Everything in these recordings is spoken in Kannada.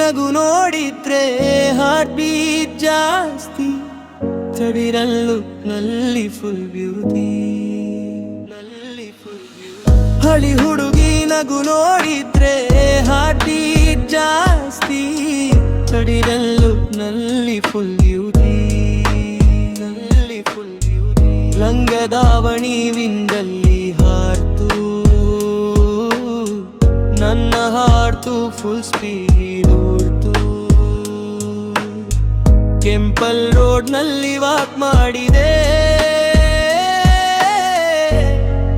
ನಗು ನೋಡಿದ್ರೆ ಹಾರ್ಟ್ ಬೀಟ್ ಜಾಸ್ತಿ. ತಡಿರಲ್ಲು ನಲ್ಲಿ ಫುಲ್ ಬ್ಯೂಟಿ, ಹಳಿ ಹುಡುಗಿ ನಗು ನೋಡಿದ್ರೆ ಹಾರ್ಟ್ ಬೀಟ್ ಜಾಸ್ತಿ. ತಡಿರಲ್ಲು ನಲ್ಲಿ ಫುಲ್ ಬ್ಯೂಟಿ, ಲಂಗದಾವಣಿ ವಿಂದಲ್ಲಿ ಹಾರ್ತು ನನ್ನ ಹಾರ್ತು ಫುಲ್ ಸ್ಪೀಡ್ ಓಡ್ತು. ಕೆಂಪಲ್ ರೋಡ್ ನಲ್ಲಿ ವಾಕ್ ಮಾಡಿದೆ,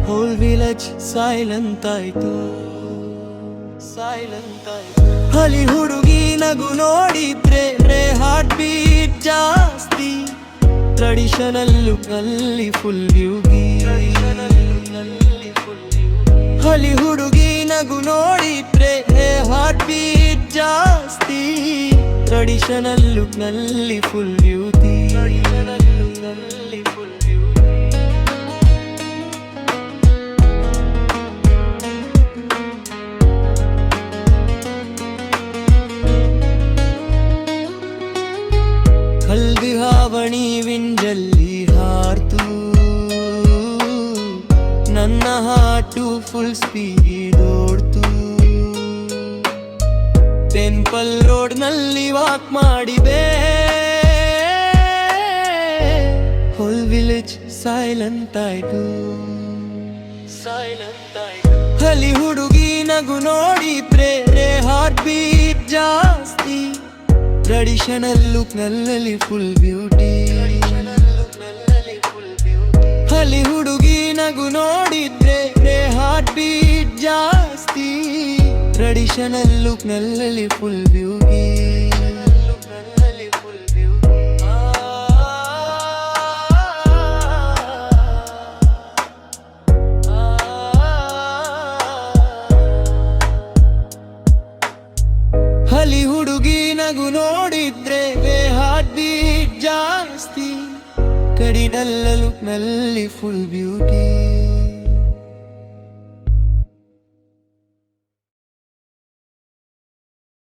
ಹೋಲ್ ವಿಲೇಜ್ ಸೈಲೆಂಟ್ ಆಯ್ತು. ಹಳಿ ಹುಡುಗಿ ನಗು ನೋಡಿದ್ರೆ ಹಾರ್ಟ್ ಬೀಟ್ ಜಾಸ್ತಿ. ಟ್ರೆಡಿಷನಲ್ ಲುಕ್ ನಲ್ಲಿ ಫುಲ್ ಬ್ಯೂಟಿ, ಹಳಿ ಹುಡುಗಿ ನಗು ನೋಡಿದ್ರೆ ಹಾರ್ಟ್ ಬೀಟ್ ಜಾಸ್ತಿ. ಟ್ರೆಡಿಷನಲ್ ಲುಕ್ ನಲ್ಲಿ ಫುಲ್ ಬ್ಯೂಟಿ, ಹಲ್ದಿ ಹಾವಣಿ ವಿಂಜಲ್ಲಿ ಹಾರ್ತು ನನ್ನ ಹಾರ್ಟು ಫುಲ್ ಸ್ಪೀಡ್ ಓಡ್ತು. ಟೆಂಪಲ್ ರೋಡ್ ನಲ್ಲಿ ವಾಕ್ ಮಾಡಿದೆ, ಹೋಲ್ ವಿಲೇಜ್ ಸೈಲೆಂಟ್ ಆಯ್ತು. ಹಳಿ ಹುಡುಗಿ ನಗು ನೋಡಿದ್ರೆ ಹಾರ್ಟ್ ಬೀಟ್ ಜಾಸ್ತಿ. ಟ್ರೆಡಿಷನಲ್ ಲುಕ್ ನಲ್ಲಿ ಫುಲ್ ಬ್ಯೂಟಿ, ಹಳಿ ಹುಡುಗಿ ನಗು ನೋಡಿದ್ರೆ ಹಾರ್ಟ್ ಬೀಟ್ ಜಾಸ್ತಿ. ಟ್ರೆಡಿಷನಲ್ ಲುಕ್ ನಲ್ಲಿ ಫುಲ್ ಬ್ಯೂಟಿ, ಹಳಿ ಹುಡುಗಿ ನಗು ನೋಡಿದ್ರೆ ಹಾರ್ಟ್ ಬೀಟ್ ಜಾಸ್ತಿ. ಕಡಿನಲ್ಲ ಲುಕ್ ನಲ್ಲಿ ಫುಲ್ ಬ್ಯೂಟಿ.